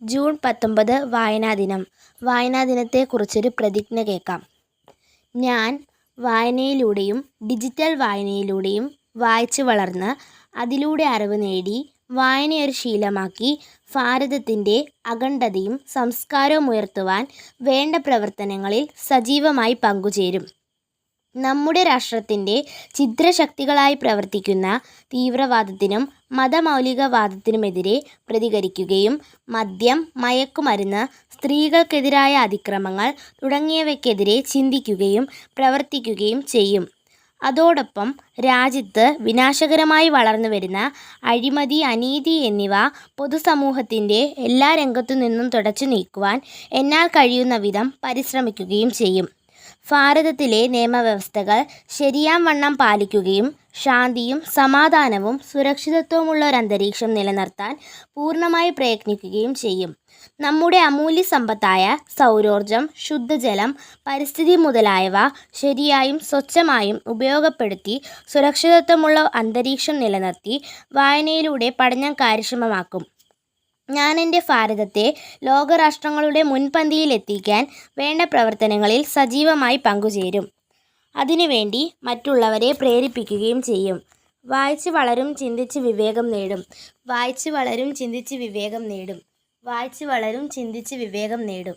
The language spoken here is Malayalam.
ജൂൺ 19 വായനാ ദിനം. വായനാ ദിനത്തെക്കുറിച്ചൊരു പ്രതിജ്ഞ കേൾക്കാം. ഞാൻ വായനയിലൂടെയും ഡിജിറ്റൽ വായനയിലൂടെയും വായിച്ചു വളർന്ന് അതിലൂടെ അറിവ് നേടി വായനയൊരു ശീലമാക്കി ഭാരതത്തിൻ്റെ അഖണ്ഡതയും സംസ്കാരവും ഉയർത്തുവാൻ വേണ്ട പ്രവർത്തനങ്ങളിൽ സജീവമായി പങ്കുചേരും. നമ്മുടെ രാഷ്ട്രത്തിൻ്റെ ഛിദ്രശക്തികളായി പ്രവർത്തിക്കുന്ന തീവ്രവാദത്തിനും മതമൗലികവാദത്തിനുമെതിരെ പ്രതികരിക്കുകയും മദ്യം, മയക്കുമരുന്ന്, സ്ത്രീകൾക്കെതിരായ അതിക്രമങ്ങൾ തുടങ്ങിയവയ്ക്കെതിരെ ചിന്തിക്കുകയും പ്രവർത്തിക്കുകയും ചെയ്യും. അതോടൊപ്പം രാജ്യത്ത് വിനാശകരമായി വളർന്നു വരുന്ന അഴിമതി, അനീതി എന്നിവ പൊതുസമൂഹത്തിൻ്റെ എല്ലാ രംഗത്തു നിന്നും തുടച്ചു നീക്കുവാൻ എന്നാൽ കഴിയുന്ന വിധം പരിശ്രമിക്കുകയും ചെയ്യും. ഭാരതത്തിലെ നിയമവ്യവസ്ഥകൾ ശരിയാംവണ്ണം പാലിക്കുകയും ശാന്തിയും സമാധാനവും സുരക്ഷിതത്വമുള്ള ഒരന്തരീക്ഷം നിലനിർത്താൻ പൂർണ്ണമായി പ്രയത്നിക്കുകയും ചെയ്യും. നമ്മുടെ അമൂല്യ സമ്പത്തായ സൗരോർജം, ശുദ്ധജലം, പരിസ്ഥിതി മുതലായവ ശരിയായും സ്വച്ഛമായും ഉപയോഗപ്പെടുത്തി സുരക്ഷിതത്വമുള്ള അന്തരീക്ഷം നിലനിർത്തി വായനയിലൂടെ പഠനം കാര്യക്ഷമമാക്കും. ഞാൻ എൻ്റെ ഭാരതത്തെ ലോകരാഷ്ട്രങ്ങളുടെ മുൻപന്തിയിൽ എത്തിക്കാൻ വേണ്ട പ്രവർത്തനങ്ങളിൽ സജീവമായി പങ്കുചേരും. അതിനുവേണ്ടി മറ്റുള്ളവരെ പ്രേരിപ്പിക്കുകയും ചെയ്യും. വായിച്ച് വളരും, ചിന്തിച്ച് വിവേകം നേടും. വായിച്ച് വളരും, ചിന്തിച്ച് വിവേകം നേടും. വായിച്ച് വളരും, ചിന്തിച്ച് വിവേകം നേടും.